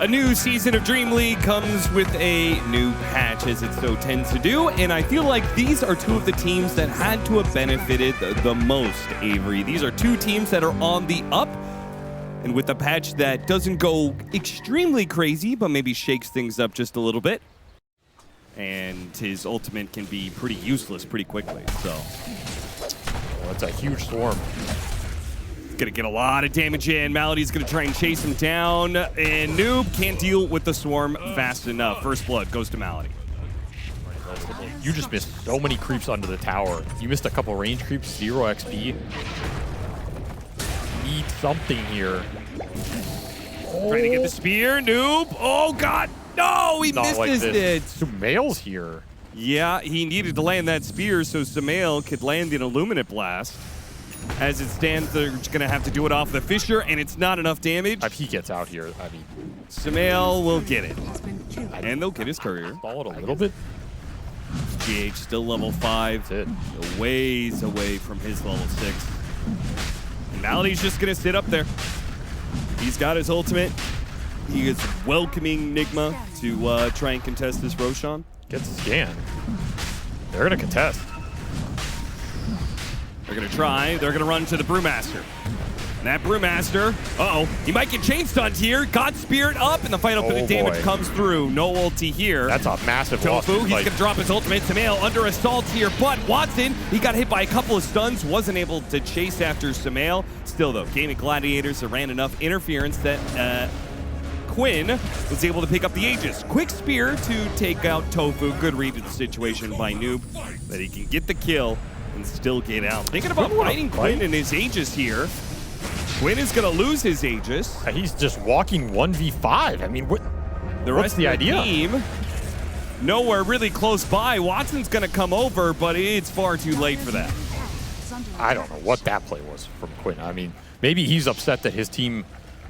A new season of Dream League comes with a new patch, as it so tends to do, and I feel like these are two of the teams that had to have benefited the most, Avery. These are two teams that are on the up, and with a patch that doesn't go extremely crazy, but maybe shakes things up just a little bit, and his ultimate can be pretty useless pretty quickly, so. Well, that's a huge swarm. Gonna get a lot of damage in. Malady's gonna try and chase him down, and Noob can't deal with the swarm fast enough. First blood goes to Malady. You just missed so many creeps under the tower. You missed a couple range creeps, 0 XP. Need something here. Trying to get the spear, Noob. Oh God, no, he missed it. Sumail's here. Yeah, he needed to land that spear so Sumail could land an Illuminate Blast. As it stands, they're going to have to do it off the Fissure, and it's not enough damage. If he gets out here, I mean... Sumail will get it. And they'll get his courier. Ball it a little bit. GH still level 5. That's it. Ways away from his level 6. And Malady's just going to sit up there. He's got his ultimate. He is welcoming Nigma to try and contest this Roshan. Gets a scan. They're going to contest. They're going to try. They're going to run to the Brewmaster. And that Brewmaster, he might get chain stunned here. Got Spirit up, and the final bit of damage comes through. No ulti here. That's a massive loss. Tofu, he's going to drop his ultimate. Sumail under assault here, but Watson, he got hit by a couple of stuns. Wasn't able to chase after Sumail. Still, though, Gaimin Gladiators ran enough interference that Quinn was able to pick up the Aegis. Quick spear to take out Tofu. Good read of the situation by Noob, that he can get the kill and still get out. Thinking about fighting Quinn and his Aegis here. Quinn is going to lose his Aegis. He's just walking 1v5. I mean, what's the idea? Team, nowhere really close by. Watson's going to come over, but it's far too late for that. I don't know what that play was from Quinn. I mean, maybe he's upset that his team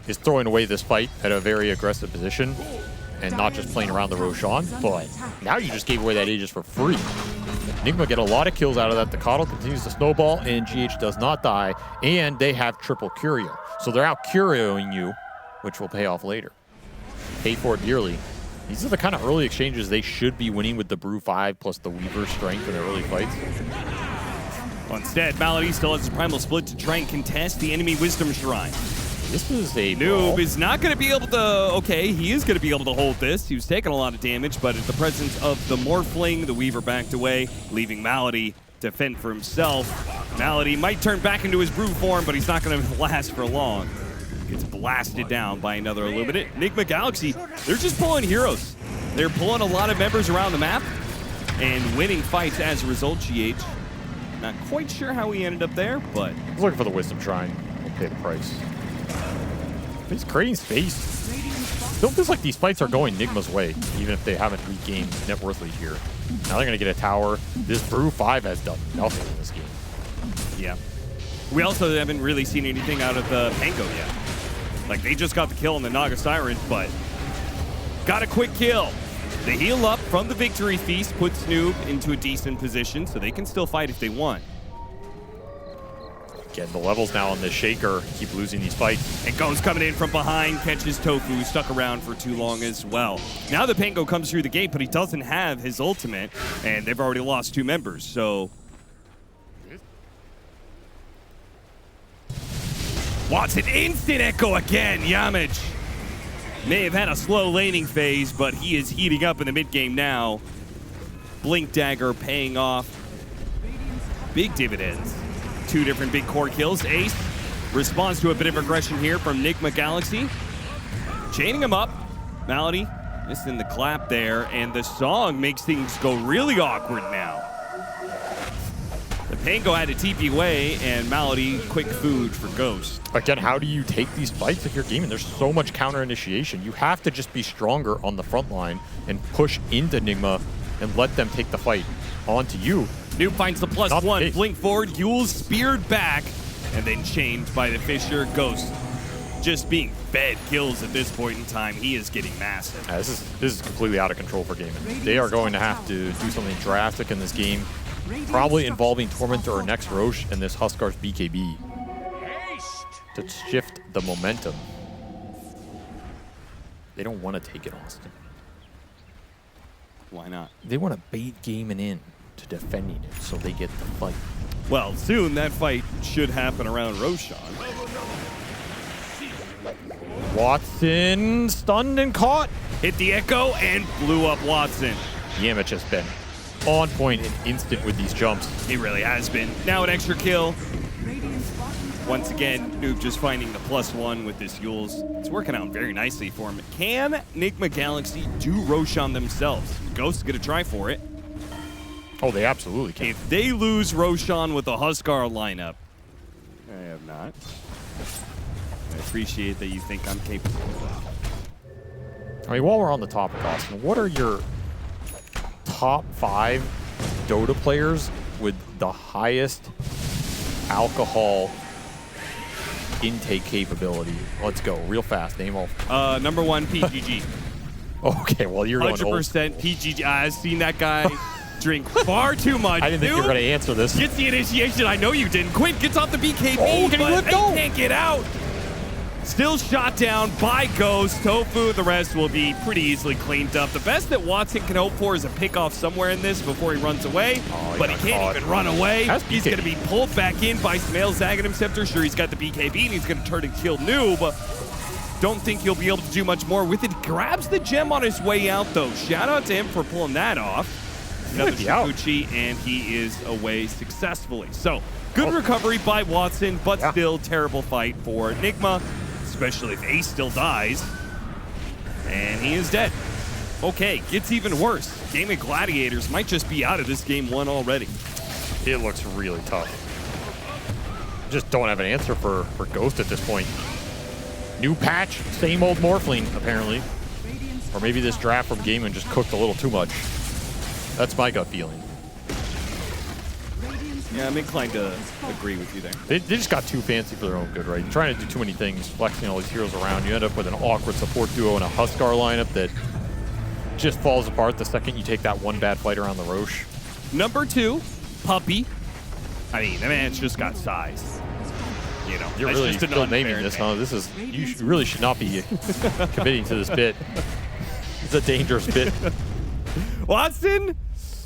is throwing away this fight at a very aggressive position and not just playing around the Roshan, but now you just gave away that Aegis for free. Nigma get a lot of kills out of that. The Coddle continues to snowball, and GH does not die, and they have triple Curio. So they're out Curioing you, which will pay off later. Pay for it dearly. These are the kind of early exchanges they should be winning with the Brew 5 plus the Weaver strength in their early fights. Well, instead, Malady still has his Primal Split to try and contest the enemy Wisdom Shrine. This is a Noob is not going to be able to, he is going to be able to hold this. He was taking a lot of damage, but at the presence of the Morphling, the Weaver backed away, leaving Malady to fend for himself. Malady might turn back into his Brew form, but he's not going to last for long. Gets blasted down by another Illuminate. Nigma Galaxy, they're just pulling heroes. They're pulling a lot of members around the map and winning fights as a result. GH, not quite sure how he ended up there, but... He's looking for the Wisdom Shrine. We'll pay the price. He's creating space. Don't feel like these fights are going Nigma's way, even if they haven't regained net worth lead here. Now they're going to get a tower. This Brew 5 has done nothing in this game. Yeah. We also haven't really seen anything out of the Pango yet. Like, they just got the kill on the Naga Siren, but got a quick kill. The heal up from the Victory Feast puts Noob into a decent position, so they can still fight if they want. Getting the levels now on this Shaker. Keep losing these fights. And Go's coming in from behind, catches Tofu, stuck around for too long as well. Now the Pango comes through the gate, but he doesn't have his ultimate, and they've already lost 2 members, so... Watson, instant echo again. Yamage may have had a slow laning phase, but he is heating up in the mid game now. Blink Dagger paying off big dividends. 2 different big core kills. Ace responds to a bit of aggression here from Nigma Galaxy. Chaining him up. Malady missing the clap there, and the song makes things go really awkward now. The Pango had to TP away, and Malady, quick food for Ghost. Again, how do you take these fights if you're gaming? There's so much counter initiation. You have to just be stronger on the front line and push into Nigma and let them take the fight onto you. Noob finds the +1, blink forward, Yule's speared back, and then chained by the Fissure. Ghost just being fed kills at this point in time. He is getting massive. This is completely out of control for Gaimin. They are going to have to do something drastic in this game, probably involving Tormentor or next Roche and this Huskar's BKB to shift the momentum. They don't want to take it, Austin. Why not? They want to bait Gaimin in to defending it so they get the fight. Well, soon that fight should happen around Roshan. Watson stunned and caught. Hit the echo and blew up Watson. Yamich has been on point and instant with these jumps. He really has been. Now an extra kill. Once again, Noob just finding the +1 with this Yules. It's working out very nicely for him. Can Nigma Galaxy do Roshan themselves? Ghost is going to try for it. Oh, they absolutely can. If they lose Roshan with the Huskar lineup, I have not. I appreciate that you think I'm capable of that. I mean, while we're on the topic, Austin, what are your top 5 Dota players with the highest alcohol intake capability? Let's go real fast. Name all. Number 1, PGG. Okay, well, you're going 100% PGG. I've seen that guy drink far too much. I didn't think you were going to answer this. Gets the initiation. I know you didn't. Quinn gets off the BKB, oh, can but he go? can't get out. Still shot down by Ghost. Tofu, the rest will be pretty easily cleaned up. The best that Watson can hope for is a pickoff somewhere in this before he runs away. Oh, but he can't even run away. He's going to be pulled back in by Smail's Aghanim Scepter. Sure, he's got the BKB, and he's going to turn and kill Noob. Don't think he'll be able to do much more with it. Grabs the gem on his way out, though. Shout out to him for pulling that off. Another Shikuchi, and he is away successfully. So, good recovery by Watson, but still terrible fight for Nigma, especially if Ace still dies. And he is dead. Okay, gets even worse. Gaimin Gladiators might just be out of this game 1 already. It looks really tough. Just don't have an answer for Ghost at this point. New patch, same old Morphling, apparently. Or maybe this draft from Gaimin just cooked a little too much. That's my gut feeling. Yeah, I'm inclined to agree with you there. They just got too fancy for their own good, right? Trying to do too many things, flexing all these heroes around. You end up with an awkward support duo and a Huskar lineup that just falls apart the second you take that one bad fight around the Roche. Number 2, Puppy. I mean, the man's just got size. You know, you're really still naming this, huh? This is, you really should not be committing to this bit. It's a dangerous bit. Watson,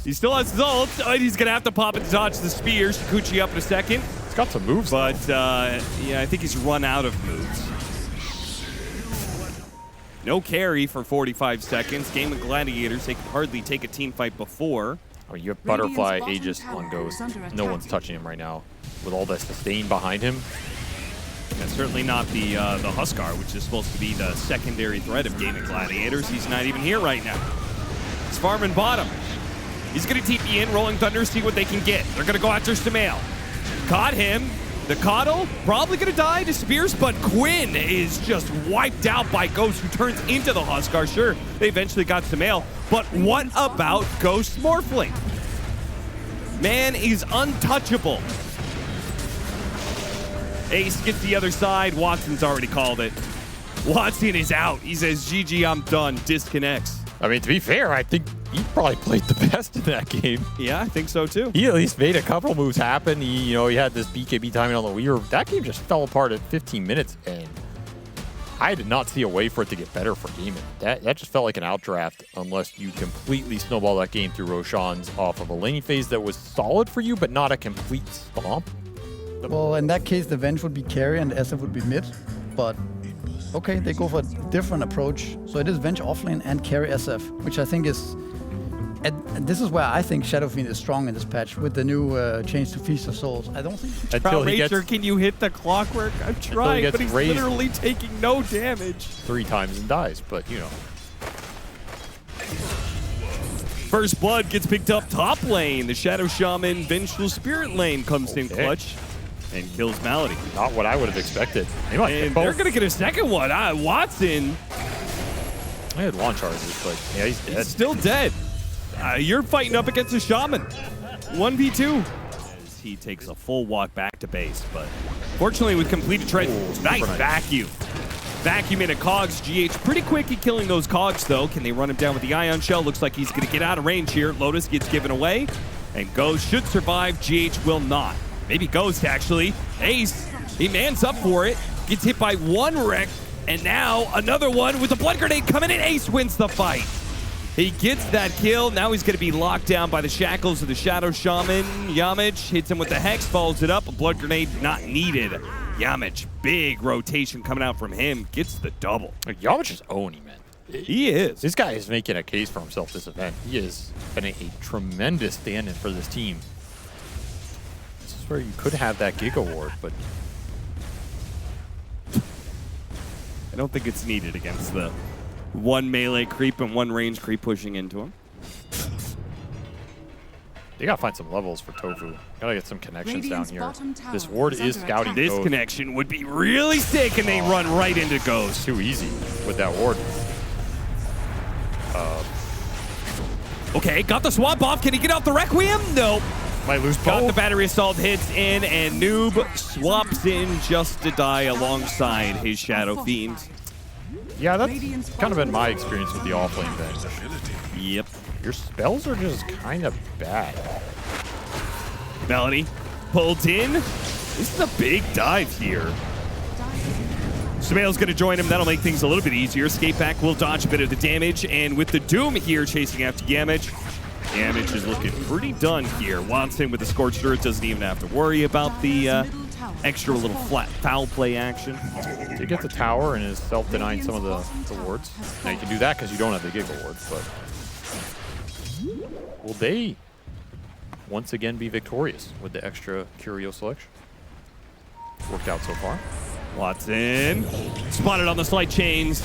he still has his ult. He's going to have to pop it to dodge the spear. Shikuchi up in a second. He's got some moves, but yeah, I think he's run out of moves. No carry for 45 seconds. Gaimin Gladiators, they could hardly take a team fight before. I mean, you have Butterfly, Aegis on Ghost. No one's touching him right now. With all that sustain behind him. That's certainly not the Huskar, which is supposed to be the secondary threat of Gaimin Gladiators. He's not even here right now. He's farming bottom. He's going to TP in, Rolling Thunder, see what they can get. They're going to go after Samael. Caught him. The Coddle probably going to die to Spears, but Quinn is just wiped out by Ghost, who turns into the Huskar. Sure, they eventually got Samael, but what about Ghost Morphling? Man is untouchable. Ace gets the other side. Watson's already called it. Watson is out. He says, GG, I'm done. Disconnects. I mean, to be fair, I think he probably played the best in that game. Yeah, I think so too. He at least made a couple moves happen. He had this BKB timing on the Wii. That game just fell apart at 15 minutes, and I did not see a way for it to get better for Gaimin. That just felt like an outdraft unless you completely snowball that game through Roshan's off of a laning phase that was solid for you, but not a complete stomp. Well, in that case, the Venge would be carry and SF would be mid, but okay, they go for a different approach. So it is Venge offlane and carry SF, which I think is... And this is where I think Shadow Fiend is strong in this patch with the new change to Feast of Souls. I don't think... Until he gets... Can you hit the clockwork? I'm trying, but he's literally taking no damage. 3 times and dies, but First blood gets picked up top lane. The Shadow Shaman Vengeful Spirit lane comes in clutch and kills Malady. Not what I would have expected. And they're going to get a second one. Watson. I had launch charges, but yeah, he's dead. He's still dead. You're fighting up against a Shaman. 1v2. As he takes a full walk back to base, but fortunately with completed trade. Nice vacuum. Vacuum into Cogs. GH pretty quick at killing those Cogs, though. Can they run him down with the Ion Shell? Looks like he's going to get out of range here. Lotus gets given away, and Ghost should survive. GH will not. Maybe Ghost, actually. Ace, he mans up for it. Gets hit by one wreck. And now another one with the blood grenade coming in. Ace wins the fight. He gets that kill. Now he's going to be locked down by the shackles of the Shadow Shaman. Yamich hits him with the Hex, follows it up. A blood grenade not needed. Yamich, big rotation coming out from him. Gets the double. Yamich is owning, man. He is. This guy is making a case for himself this event. He has been a tremendous stand-in for this team. This is where you could have that Gig Award, but I don't think it's needed against the one melee creep and one range creep pushing into him. they gotta find some levels for Tofu. Gotta get some connections down here. This ward is scouting This Ghost. connection would be really sick, and they run right into Ghost. Too easy with that ward. Okay, got the swap off. Can he get out the Requiem? Nope. Might lose Got both. the battery assault hits in, and Noob swaps in just to die alongside his Shadow Fiend. Yeah, that's kind of been my experience with the offlane bench. Yep. Your spells are just kind of bad. Pulled in. This is a big dive here. Sumail's going to join him. That'll make things a little bit easier. Escape back will dodge a bit of the damage. And with the Doom here chasing after Yamich, Yamich is looking pretty done here. Watson with the Scorched Earth doesn't even have to worry about the extra little flat foul play action. Did get the tower and is self-denying some of the wards. Now you can do that because you don't have the Gig Awards, but will they once again be victorious with the extra Curio selection? Worked out so far. Watson spotted on the slight chains.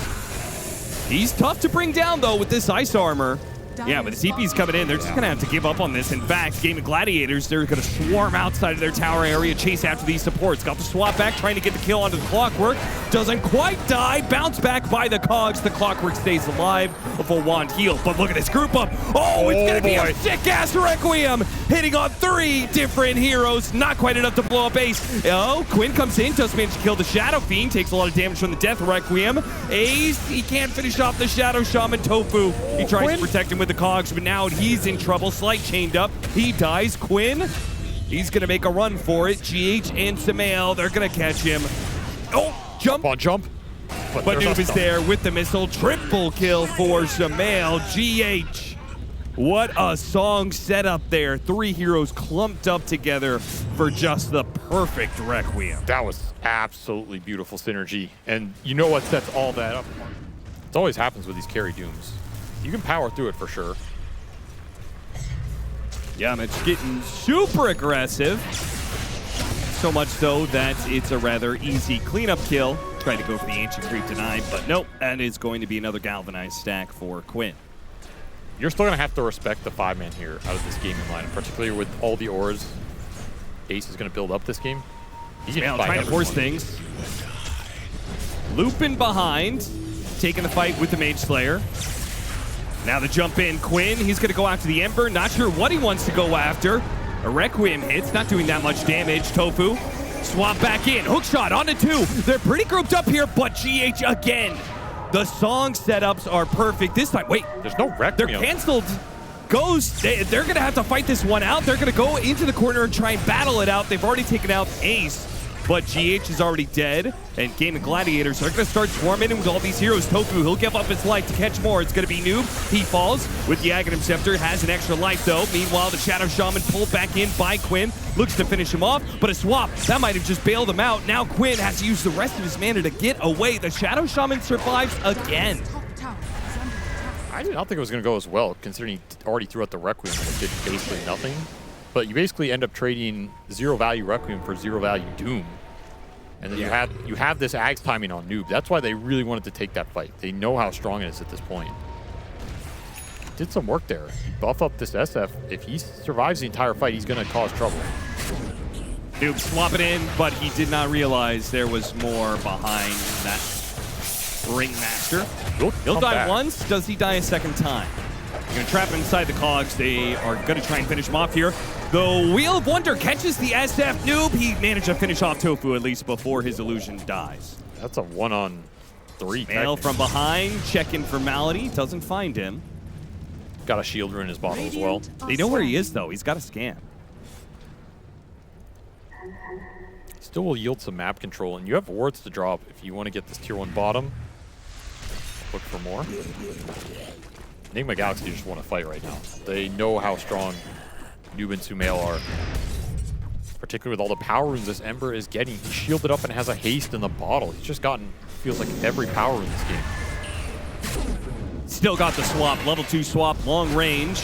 He's tough to bring down though with this ice armor. Yeah, but the TP's coming in. They're just going to have to give up on this. In fact, Gaimin Gladiators, they're going to swarm outside of their tower area, chase after these supports. Got the swap back, trying to get the kill onto the Clockwork. Doesn't quite die. Bounce back by the Cogs. The Clockwork stays alive. A full wand heal. But look at this group up. Oh, it's going to be a sick-ass Requiem. Hitting on 3 different heroes. Not quite enough to blow up Ace. Oh, Quinn comes in. Does manage to kill the Shadow Fiend. Takes a lot of damage from the Death Requiem. Ace, he can't finish off the Shadow Shaman. Tofu, he tries to protect him with the Cogs, but now he's in trouble. Slight chained up. He dies. Quinn, he's going to make a run for it. GH and Sumail, they're going to catch him. Oh, jump. On jump. But Noob is there with the missile. Triple kill for Sumail. GH. What a song set up there. 3 heroes clumped up together for just the perfect Requiem. That was absolutely beautiful synergy. And you know what sets all that up? It always happens with these carry dooms. You can power through it for sure. Yamich getting super aggressive. So much so that it's a rather easy cleanup kill. Tried to go for the Ancient Creep denied, but nope. That is going to be another galvanized stack for Quinn. You're still going to have to respect the 5-man here out of this gaming lineup, particularly with all the ores Ace is going to build up this game. He's trying to force things. Looping behind, taking the fight with the Mage Slayer. Now the jump in, Quinn, he's going to go after the Ember. Not sure what he wants to go after. A Requiem hits, not doing that much damage. Tofu, swap back in. Hook shot onto 2. They're pretty grouped up here, but GH again. The song setups are perfect this time. Wait, there's no Requiem. They're canceled. Ghost, they're going to have to fight this one out. They're going to go into the corner and try and battle it out. They've already taken out Ace, but GH is already dead. And Gaimin Gladiators are going to start swarming in with all these heroes. Tofu, he'll give up his life to catch more. It's going to be Noob. He falls with the Aghanim Scepter. Has an extra life, though. Meanwhile, the Shadow Shaman pulled back in by Quinn. Looks to finish him off, but a swap, that might have just bailed him out. Now Quinn has to use the rest of his mana to get away. The Shadow Shaman survives again. I did not think it was going to go as well, considering he already threw out the Requiem and it did basically nothing. But you basically end up trading 0 value Requiem for 0 value Doom. And then you have this Axe timing on Noob. That's why they really wanted to take that fight. They know how strong it is at this point. Did some work there. Buff up this SF. If he survives the entire fight, he's going to cause trouble. Noob swapping in, but he did not realize there was more behind that Ringmaster. He'll die once. Does he die a second time? You're going to trap him inside the Cogs. They are going to try and finish him off here. The Wheel of Wonder catches the SF. Noob, he managed to finish off Tofu at least before his illusion dies. That's a 1-on-3. Mail from behind, checking for Malady. Doesn't find him. Got a shield rune in his bottle as well. They know where he is, though. He's got a scan. still will yield some map control, and you have wards to drop if you want to get this tier 1 bottom. Look for more. Nigma Galaxy just want to fight right now. They know how strong Noob and Sumail are. Particularly with all the power runes this Ember is getting. He's shielded up and has a haste in the bottle. He's just gotten, feels like, every power rune in this game. Still got the swap, level 2 swap, long range.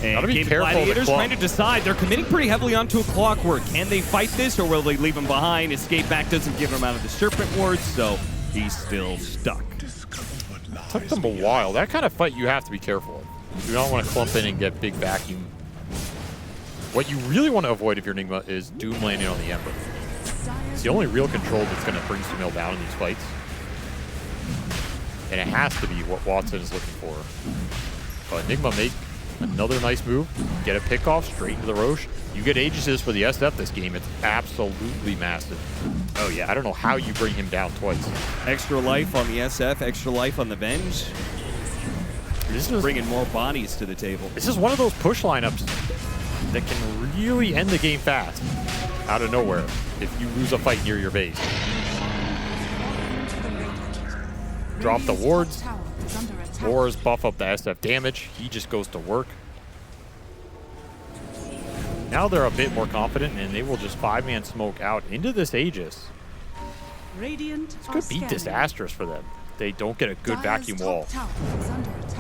And Gaimin Gladiators trying to decide. They're committing pretty heavily onto a clockwork. Can they fight this, or will they leave him behind? Escape back doesn't give him out of the Serpent Ward, so he's still stuck. Took them a while. That kind of fight you have to be careful of. You do not want to clump in and get big vacuum. What you really want to avoid if you're Nigma is Doom landing on the Ember. It's the only real control that's going to bring Sumail down in these fights. And it has to be what Watson is looking for. But Nigma make another nice move. Get a pick off straight into the Roche. You get Aegises for the SF this game. It's absolutely massive. Oh yeah, I don't know how you bring him down twice. Extra life on the SF, extra life on the Venge. This is bringing more bodies to the table. This is one of those push lineups that can really end the game fast, out of nowhere, if you lose a fight near your base. Drop the wards. Wars buff up the SF damage. He just goes to work. Now they're a bit more confident, and they will just 5-man smoke out into this Aegis. This could be disastrous for them. They don't get a good vacuum wall.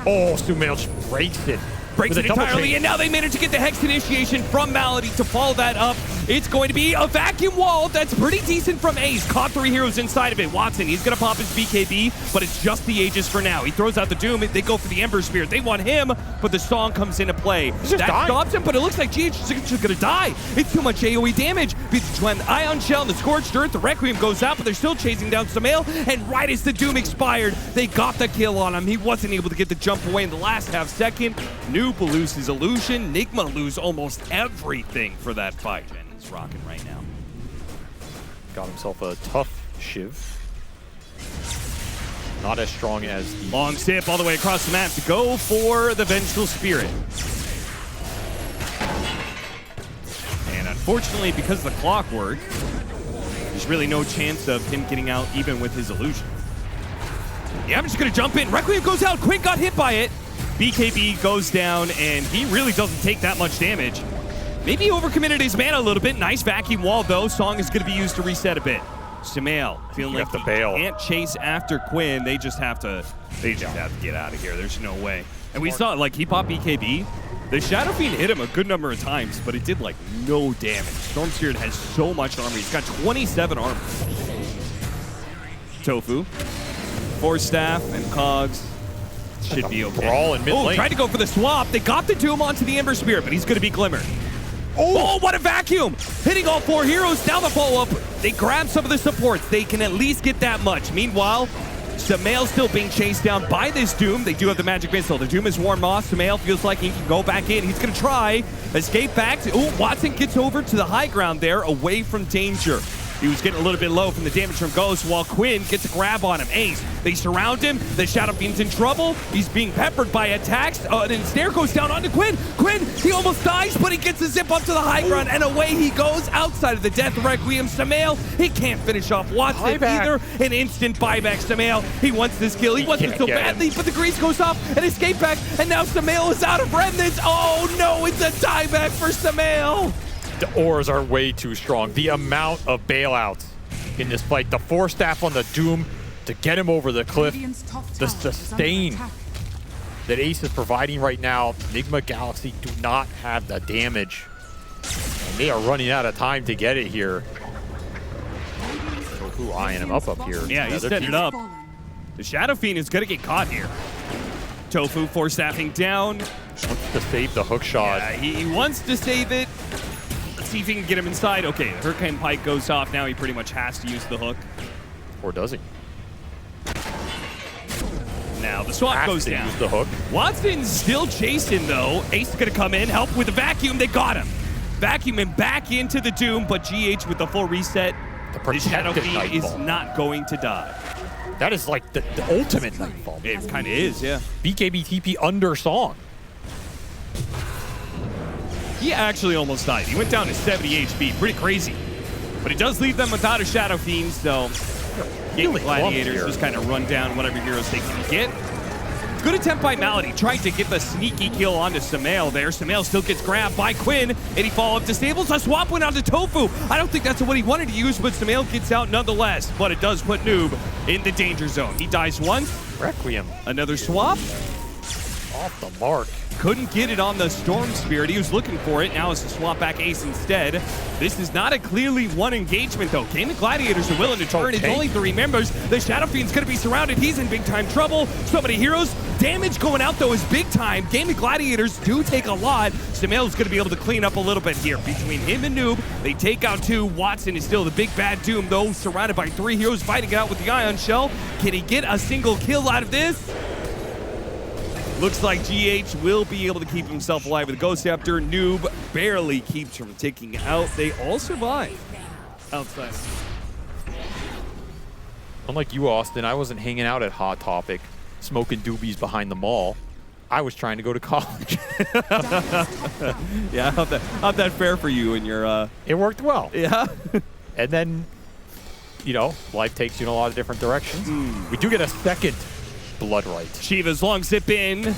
Oh, Sumail just breaks it. Breaks it entirely, and now they manage to get the Hex Initiation from Malady to follow that up. It's going to be a vacuum wall that's pretty decent from Ace. Caught 3 heroes inside of it. Watson, he's going to pop his BKB, but it's just the Aegis for now. He throws out the Doom. They go for the Ember Spear. They want him, but the Song comes into play. That stops him, but it looks like GH is just going to die. It's too much AoE damage. Between the Ion Shell and the Scorched Earth, the Requiem goes out, but they're still chasing down Sumail, and right as the Doom expired, they got the kill on him. He wasn't able to get the jump away in the last half second. Noob will lose his illusion. Nigma lose almost everything for that fight. And he's rocking right now. Got himself a tough Shiv. Not as strong as the... Long sip all the way across the map to go for the Vengeful Spirit. And unfortunately, because of the clockwork, there's really no chance of him getting out even with his illusion. Yeah, I'm just going to jump in. Requiem goes out. Quinn got hit by it. BKB goes down, and he really doesn't take that much damage. Maybe he overcommitted his mana a little bit. Nice vacuum wall, though. Song is going to be used to reset a bit. Sumail feeling like he can't chase after Quinn. They just have to get out of here. There's no way. And we saw, like, he popped BKB. The Shadow Fiend hit him a good number of times, but it did, like, no damage. Storm Spirit has so much armor. He's got 27 armor. Tofu, Force Staff, and Cogs. Should be okay. Brawl in mid lane. Tried to go for the swap. They got the Doom onto the Ember Spirit, but he's going to be glimmered. Oh, what a vacuum! Hitting all 4 heroes. Now the follow-up. They grab some of the supports. They can at least get that much. Meanwhile, Sumail still being chased down by this Doom. They do have the magic missile. The Doom is warm off. Sumail feels like he can go back in. He's going to try. Escape back. Oh, Watson gets over to the high ground there, away from danger. He was getting a little bit low from the damage from Ghost, while Quinn gets a grab on him. Ace, they surround him. The Shadow Fiend's in trouble. He's being peppered by attacks. Then Snare goes down onto Quinn. Quinn, he almost dies, but he gets a zip up to the high ground, and away he goes outside of the Death Requiem. Sumail, he can't finish off Watson either. An instant buyback. Sumail, he wants this kill. He wants it so badly, but the grease goes off, and escape back, and now Sumail is out of remnants. Oh no, it's a dieback for Sumail. The ores are way too strong. The amount of bailouts in this fight. The Force Staff on the Doom to get him over the cliff. The sustain that Ace is providing right now. Nigma Galaxy do not have the damage. And they are running out of time to get it here. Tofu eyeing him up here. Yeah, he's setting it up. The Shadow Fiend is going to get caught here. Tofu Force Staffing down. Wants to save the hook shot. Yeah, he wants to save it. See if he can get him inside. Okay, the Hurricane Pike goes off. Now he pretty much has to use the hook. Or does he? Now the swap goes down. Use the hook. Watson's still chasing, though. Ace is going to come in, help with the vacuum. They got him. Vacuum him back into the Doom, but GH with the full reset. The Shadow Fiend is not going to die. That is like the ultimate Nightfall. It kind of is, yeah. BKB TP under Song. He actually almost died. He went down to 70 HP. Pretty crazy. But it does leave them without a Shadow Fiend, so Gaimin Gladiators just kind of run down whatever heroes they can get. Good attempt by Malady, trying to get the sneaky kill onto Samael there. Samael still gets grabbed by Quinn, and he follow-up disables. A swap went onto Tofu. I don't think that's what he wanted to use, but Samael gets out nonetheless. But it does put Noob in the danger zone. He dies once. Requiem. Another swap. Off the mark. Couldn't get it on the Storm Spirit. He was looking for it. Now it's a swap back ace instead. This is not a clearly won engagement, though. Gaimin Gladiators are willing to turn. It's only 3 members. The Shadow Fiend's going to be surrounded. He's in big-time trouble. So many heroes. Damage going out, though, is big time. Gaimin Gladiators do take a lot. Samael's going to be able to clean up a little bit here. Between him and Noob, they take out 2. Watson is still the big bad Doom, though, surrounded by 3 heroes fighting it out with the Ion Shell. Can he get a single kill out of this? Looks like GH will be able to keep himself alive with a Ghost Scepter. Noob barely keeps from taking out. They all survive outside. Unlike you, Austin, I wasn't hanging out at Hot Topic, smoking doobies behind the mall. I was trying to go to college. Yeah, how'd that fare for you and your... It worked well. Yeah. And then, you know, life takes you in a lot of different directions. We do get a second Blood Right. Shiva's long zip in,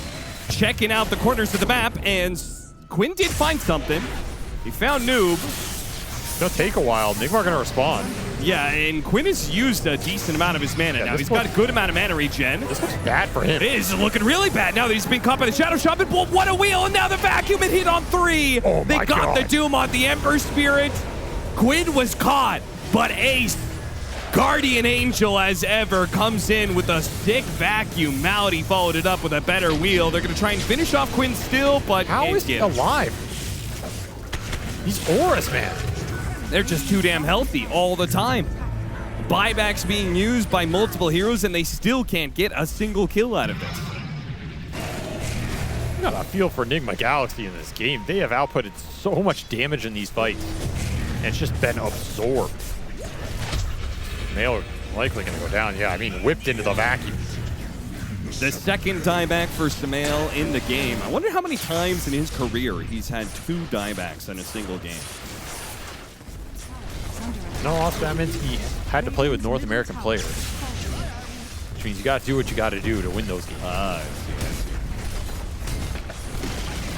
checking out the corners of the map, and Quinn did find something. He found Noob. It's gonna take a while. Nigma are gonna respond. Yeah, and Quinn has used a decent amount of his mana now. He's got a good amount of mana regen. This looks bad for him. It is looking really bad now that he's been caught by the Shadow Shaman. What a wheel, and now the vacuum and hit on 3. Oh they my got God. the Doom on the Ember Spirit. Quinn was caught, but Ace, Guardian Angel as ever, comes in with a sick vacuum. Malady followed it up with a better wheel. They're going to try and finish off Quinn still, but How is he alive? He's Horus, man. they're just too damn healthy all the time. Buybacks being used by multiple heroes, and they still can't get a single kill out of this. You got a feel for Nigma Galaxy in this game. They have outputted so much damage in these fights, and it's just been absorbed. Male likely going to go down. Yeah, I mean, whipped into the vacuum. The second dieback for Samael in the game. I wonder how many times in his career he's had 2 diebacks in a single game. No, also that means he had to play with North American players, which means you got to do what you got to do to win those games. I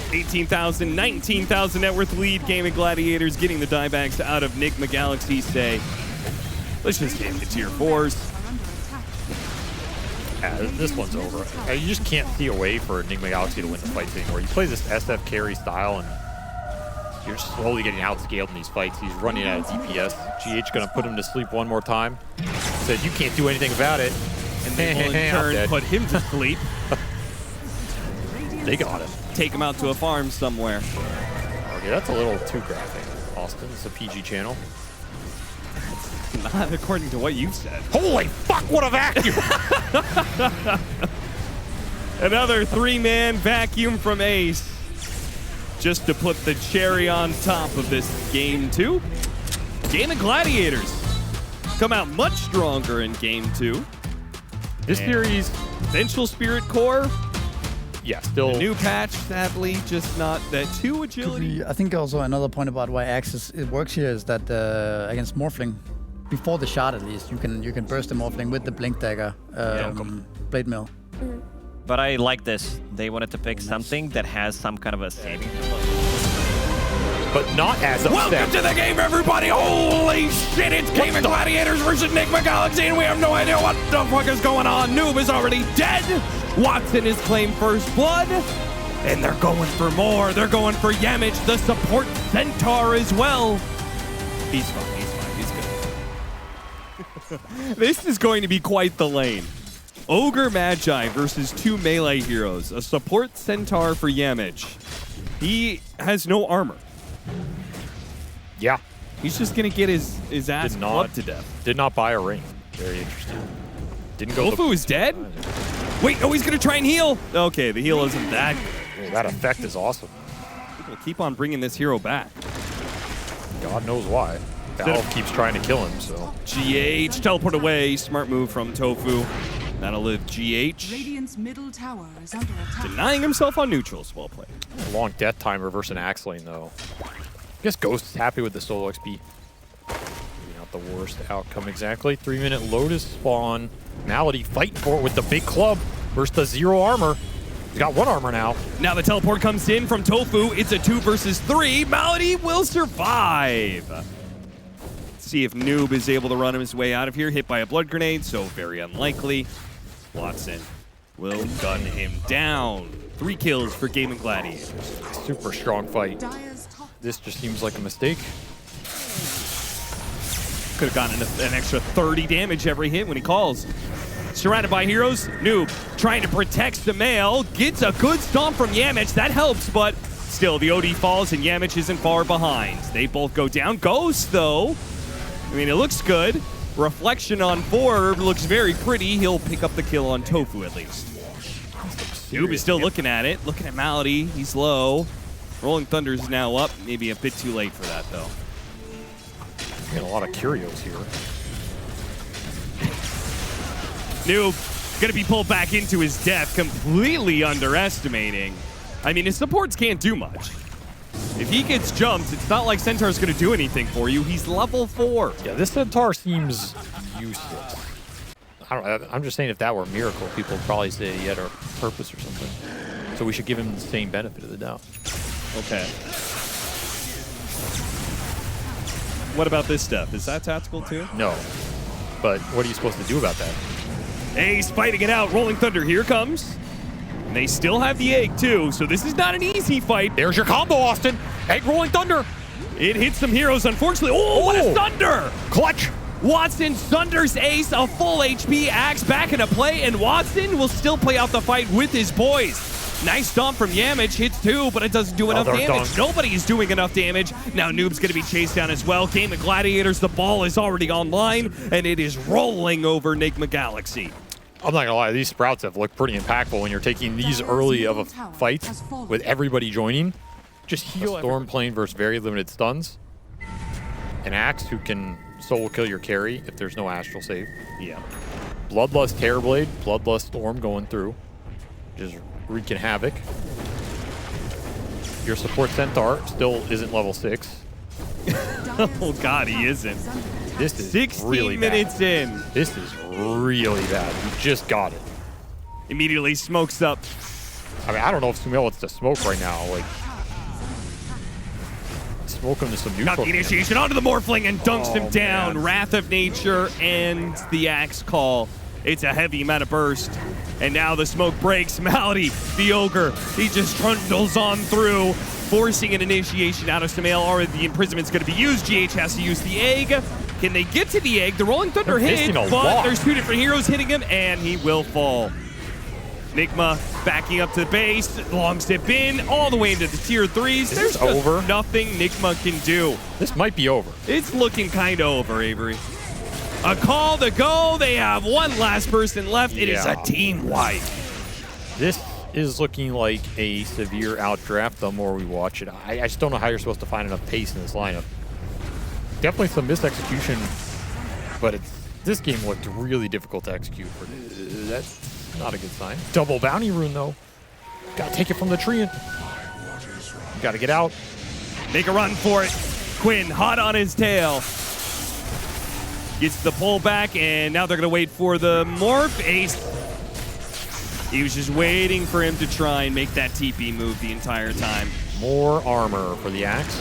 see. 18,000, 19,000 net worth lead. Gaimin Gladiators getting the diebacks out of Nigma Galaxy. Say, let's just get into tier 4s. Yeah, this one's over. You just can't see a way for Nigma Galaxy to win the fights anymore. You play this SF carry style, and you're slowly getting outscaled in these fights. He's running out of DPS. GH gonna put him to sleep one more time. Says you can't do anything about it. And they will in turn put him to sleep. They got him. Take him out to a farm somewhere. Okay, that's a little too graphic, Austin. It's a PG channel. Not according to what you said. Holy fuck, what a vacuum! Another 3-man vacuum from Ace. Just to put the cherry on top of this game 2. Gaimin Gladiators come out much stronger in game 2. This series, Vengeful Spirit Core, yeah, still the new patch, sadly, just not that 2 agility. I think also another point about why Axis it works here is that against Morphling, before the shot at least, you can burst the Morphling with the Blink Dagger Blade Mill. But I like this. They wanted to pick something that has some kind of a saving. but not as upset. Welcome to the game, everybody! Holy shit, it's Gaimin Gladiators versus Nigma Galaxy, and we have no idea what the fuck is going on. Noob is already dead. Watson has claimed first blood, and they're going for more. They're going for Yamich, the support centaur, as well. He's fine, he's fine, he's good. This is going to be quite the lane. Ogre Magi versus 2 melee heroes. A support centaur for Yamich. He has no armor. Yeah. He's just gonna get his ass clubbed to death. Did not buy a ring. Very interesting. Didn't go. Wolfu is dead? Wait, no, he's gonna try and heal. Okay, the heal isn't that good. Oh, that effect is awesome. We'll keep on bringing this hero back. God knows why. Valve keeps trying to kill him, so. GH, teleport away. Smart move from Tofu. That'll live GH. Radiant's middle tower is under attack. Denying himself on neutrals. Well played. A long death timer versus an Axe lane, though. I guess Ghost is happy with the solo XP. not the worst outcome exactly. 3-minute Lotus spawn. Malady fighting for it with the big club versus the 0 armor. He's got 1 armor now. Now the teleport comes in from Tofu. It's a 2 versus 3. Malady will survive. Let's see if Noob is able to run his way out of here. Hit by a blood grenade, so very unlikely. Watson will gun him down. 3 kills for Gaimin Gladiators. Super strong fight. Dire's top This just seems like a mistake. Could have gotten an extra 30 damage every hit when he calls. Surrounded by heroes, Noob trying to protect the male. Gets a good stomp from Yamich. That helps, but still the OD falls and Yamich isn't far behind. They both go down. Ghost, though, I mean, it looks good. Reflection on Forb looks very pretty. He'll pick up the kill on Tofu at least. Noob is still looking at it. Looking at Malady. He's low. Rolling Thunder's now up. Maybe a bit too late for that, though. Getting a lot of curios here. Noob gonna be pulled back into his death, completely underestimating. I mean, his supports can't do much. If he gets jumped, it's not like Centaur's gonna do anything for you. He's level 4. Yeah, this Centaur seems useless. I'm just saying if that were a miracle, people would probably say he had a purpose or something. So we should give him the same benefit of the doubt. Okay. What about this stuff? Is that tactical too? No. But what are you supposed to do about that? Ace fighting it out. Rolling Thunder, here comes. And they still have the egg too, so this is not an easy fight. There's your combo, Austin. Egg Rolling Thunder. It hits some heroes, unfortunately. Oh, what a Thunder! Clutch. Watson thunders Ace, a full HP, Axe back into play, and Watson will still play out the fight with his boys. Nice stomp from Yamich, hits 2, but it doesn't do enough damage. Dunk. Nobody is doing enough damage. Now Noob's gonna be chased down as well. Gaimin Gladiators, the ball is already online, and it is rolling over Nigma Galaxy. I'm not gonna lie, these sprouts have looked pretty impactful when you're taking these early of a fight with everybody joining. Just heal. Storm playing versus very limited stuns. An Axe who can solo kill your carry if there's no astral save. Yeah. Bloodlust Terrorblade, Bloodlust Storm going through. Just wreaking havoc. Your support Centaur still isn't level 6. Oh god, he isn't. This is 16 really minutes bad. in. This is really bad. We just got it. Immediately smokes up. I mean, I don't know if Sumail wants to smoke right now. Like, smoke him to some neutral. Got the initiation onto the Morphling and dunks him down. Man. Wrath of Nature and the Axe Call. It's a heavy amount of burst. And now the smoke breaks. Malady, the Ogre, he just trundles on through, forcing an initiation out of Sumail. Or the Imprisontment's going to be used. GH has to use the egg. Can they get to the egg? The Rolling Thunder hit, but there's 2 different heroes hitting him, and he will fall. Nigma backing up to the base, long step in, all the way into the tier 3s. There's just over? nothing Nigma can do. This might be over. It's looking kind of over, Avery. A call to go. They have one last person left. It is a team wipe. This is looking like a severe outdraft the more we watch it. I just don't know how you're supposed to find enough pace in this lineup. Definitely some missed execution, but this game looked really difficult to execute. That's not a good sign. Double bounty rune, though. Gotta take it from the tree. Gotta get out. Make a run for it. Quinn hot on his tail. Gets the pullback, and now they're going to wait for the morph. Ace. He was just waiting for him to try and make that TP move the entire time. More armor for the Axe.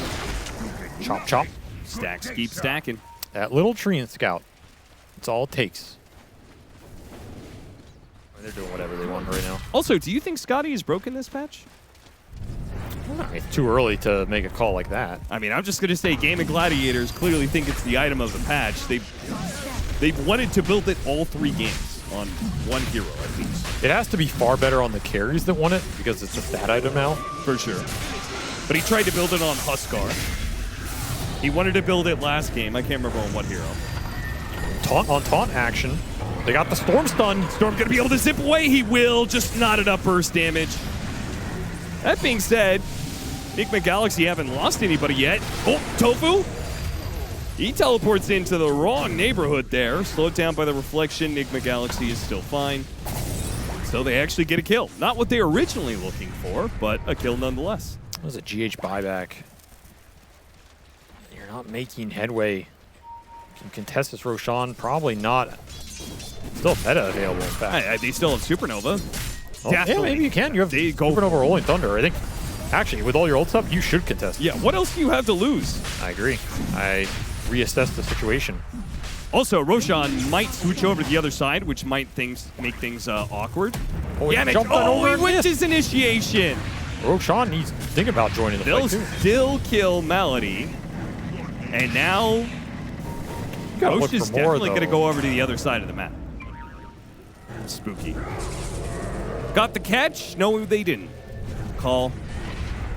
Chop, chop. Stacks keep stacking. That little tree and scout. It's all it takes. They're doing whatever they want right now. Also, do you think Scotty is broken this patch? It's too early to make a call like that. I mean, I'm just going to say Gaimin Gladiators clearly think it's the item of the patch. They've wanted to build it all 3 games on one hero at least. It has to be far better on the carries that want it because it's a stat item now. For sure. But he tried to build it on Huskar. He wanted to build it last game. I can't remember on what hero. Taunt action. They got the Storm stun. Storm going to be able to zip away. He will, just not enough burst damage. That being said, Nigma Galaxy haven't lost anybody yet. Oh, Tofu. He teleports into the wrong neighborhood there. Slowed down by the reflection. Nigma Galaxy is still fine. So they actually get a kill. Not what they were originally looking for, but a kill nonetheless. That was a GH buyback. You're not making headway. Can contest this Roshan, probably not. Still meta available, in fact. They still have Supernova. Oh, yeah, maybe you can. You have Supernova Rolling Thunder. I think, actually, with all your old stuff, you should contest. Yeah, what else do you have to lose? I agree. I reassess the situation. Also, Roshan might switch over to the other side, which might make things awkward. Oh, Yeah, he wins his initiation. Roshan needs to think about joining the They'll fight, too. still kill Melody. And now, Rosh is definitely going to go over to the other side of the map. Spooky. Got the catch? No, they didn't. Call.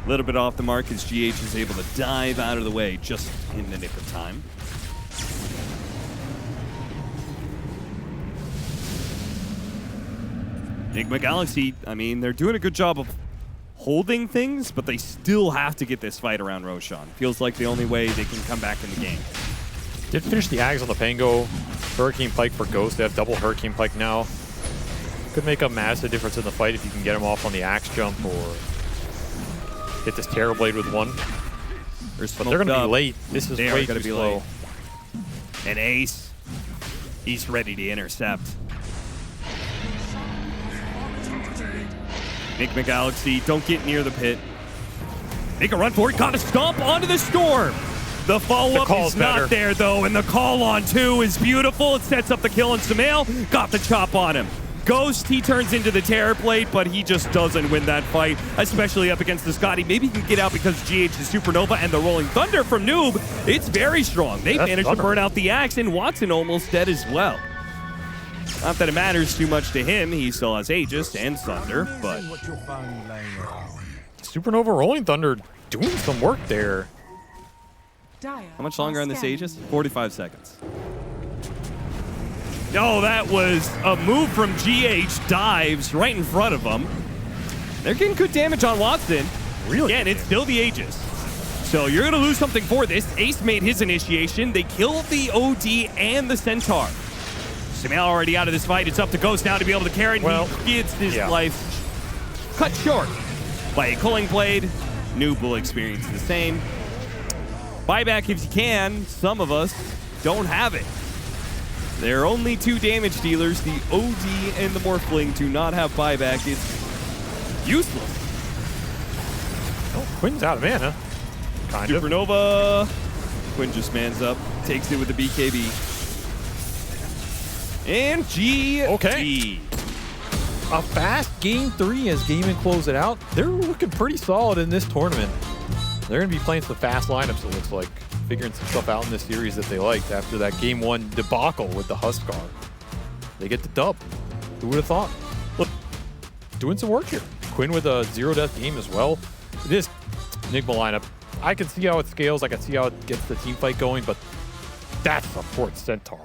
A little bit off the mark as GH is able to dive out of the way just in the nick of time. Nigma Galaxy, I mean, they're doing a good job of holding things, but they still have to get this fight around Roshan. Feels like the only way they can come back in the game. Did finish the Ags on the Pango. Hurricane Pike for Ghost. They have double Hurricane Pike now. Could make a massive difference in the fight if you can get him off on the Axe jump or hit this Terror Blade with one. But they're going to be late. This is way too slow. Late. And Ace, he's ready to intercept. Nigma Galaxy, don't get near the pit. Make a run for it. Got a stomp onto the Storm. The follow-up is not there, though, and the call on 2 is beautiful. It sets up the kill on Sumail. Got the chop on him. Ghost, he turns into the Terror Blade, but he just doesn't win that fight, especially up against the Scotty. Maybe he can get out because GH, the Supernova, and the Rolling Thunder from Noob, it's very strong. They managed to burn out the Axe, and Watson almost dead as well. Not that it matters too much to him. He still has Aegis and Thunder, but... Supernova Rolling Thunder doing some work there. How much longer on this Aegis? 45 seconds. Oh, that was a move from GH. Dives right in front of him. They're getting good damage on Watson. Really? Again, it's still the Aegis. So you're going to lose something for this. Ace made his initiation. They killed the OD and the Centaur. Sumail already out of this fight. It's up to Ghost now to be able to carry it. Well, he gets his life cut short by a Culling Blade. Noob will experience the same. Buyback if you can. Some of us don't have it. There are only 2 damage dealers. The OD and the Morphling do not have buyback. It's useless. Oh, Quinn's out of mana. Kind of. Supernova. Quinn just mans up. Takes it with the BKB. And GG. Okay. A fast game 3 as Gaimin close it out. They're looking pretty solid in this tournament. They're going to be playing some fast lineups, it looks like. Figuring some stuff out in this series that they liked after that game 1 debacle with the Huskar. They get the dub. Who would have thought? Look, doing some work here. Quinn with a 0-death game as well. This Nigma lineup, I can see how it scales. I can see how it gets the team fight going, but that support Centaur